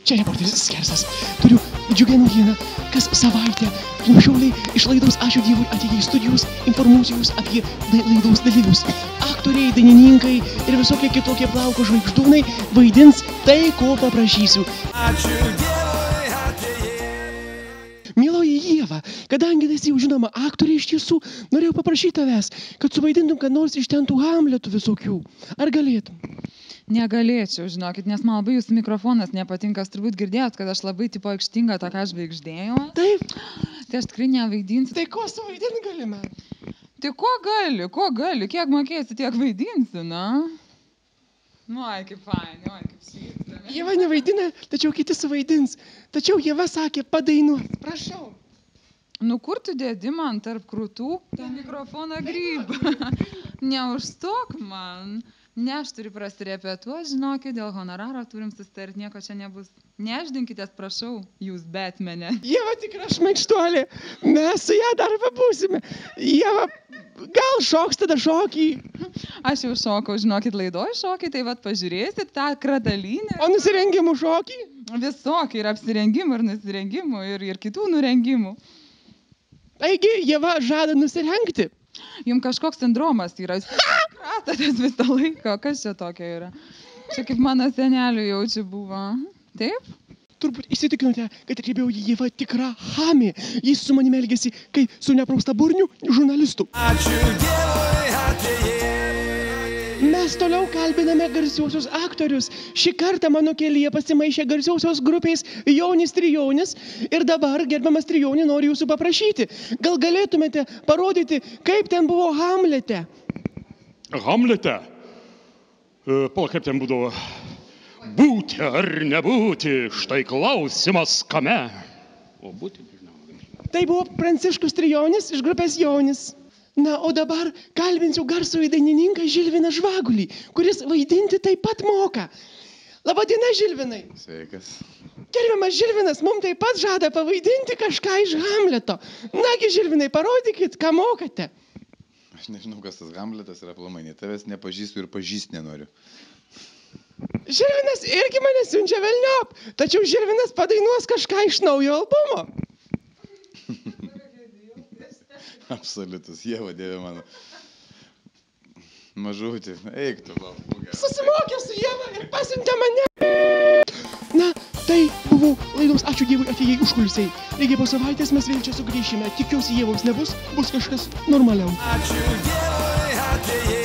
Čia reporteris Skersas. Turiu džiugią naujieną, kas savaitę nuo šioliai iš laidos Ačiū Dievui atėję į studijos informuosiu jūs apie laidos dalyvius. Aktoriai, dainininkai ir visokie kitokie plauko žvaigždūnai vaidins tai, ko paprašysiu. Ačiū Dievui atėję. Mieloji Ieva, kadangi esi jau žinoma aktorė iš tiesų, norėjau paprašyti tavęs, kad suvaidintum, kad nors iš ten tų Hamletų visokių. Ar galėtum? Negalėčiau, žinokit, nes man labai jūsų mikrofonas nepatinka, aš turbūt girdėjot, kad aš labai tipo aikštinga tokia žvaigždėjau. Taip. Tai aš tikrai nevaidinsiu. Tai ko suvaidinti galime? Tai ko gali, kiek mokėsi, tiek vaidinsi, na? Nu, ai, kaip faini, ai, kaip šypsame. Ieva nevaidina, tačiau kiti suvaidins. Tačiau Ieva sakė padainuot. Prašau. Nu, kur tu dėdi man tarp krūtų tą mikrofoną grybą? Neužstok man. Ne, aš turiu prasirepetuoti, žinokit, dėl honoraro turim susitarti, nieko čia nebus. Neždinkitės, prašau, jūs Batmane. Ieva tikra šmaikštuolė, mes su ją dar pabūsime. Ieva, gal šoks tada šokį? Aš jau šokau, žinokit, laidoj šokį, tai vat pažiūrėsit tą kratalinę. O nusirengimų šokį? Visokį, ir apsirengimų, ir nusirengimų, ir kitų nurengimų. Taigi, Ieva žada nusirengti. Jums kažkoks sindromas yra. Kratatės visą laiką. Kas čia tokia yra? Čia kaip mano senelių jau čia buvo. Taip? Turbūt įsitikinote, kad riebioji Ieva tikra hamė. Jis su manimi elgėsi kaip su nepraustaburniu žurnalistu. Ačiū Dievui atėjai. Mes toliau kalbiname garsiuosius aktorius. Šį kartą mano kelyje pasimaišė garsiausios grupės Jonis Trijonis. Ir dabar, gerbiamas Trijoni, noriu jūsų paprašyti. Gal galėtumėte parodyti, kaip ten buvo Hamlete? Hamlete? Pala, kaip ten būdavo? Būti ar nebūti? Štai klausimas kame? O būti, nežinau. Tai buvo Pranciškus Trijonis iš grupės Jonis. Na, o dabar kalbinsiu garsųjį dainininką Žilviną Žvagulį, kuris vaidinti taip pat moka. Labadiena, Žilvinai. Sveikas. Gerbiamas Žilvinas, mums taip pat žada pavaidinti kažką iš Hamleto. Nagi, Žilvinai, parodykit, ką mokate. Aš nežinau, kas tas Hamletas yra aplamai, nei tavęs nepažįstu ir pažįst nenoriu. Žilvinas irgi mane siunčia velniop, tačiau Žilvinas padainuos kažką iš naujo albumo. Absoliutus, Ieva, Dieve mano. Mažutį, eik tu, va. Susimokė su Ieva ir pasiuntė mane. Na, tai buvo laidos Ačiū Dievui atėjai užkulisiai. Lygiai po savaitės mes vėl čia sugrįšime. Tikiuosi, Ievos nebus, bus kažkas normaliau. Ačiū Dievui atėjai.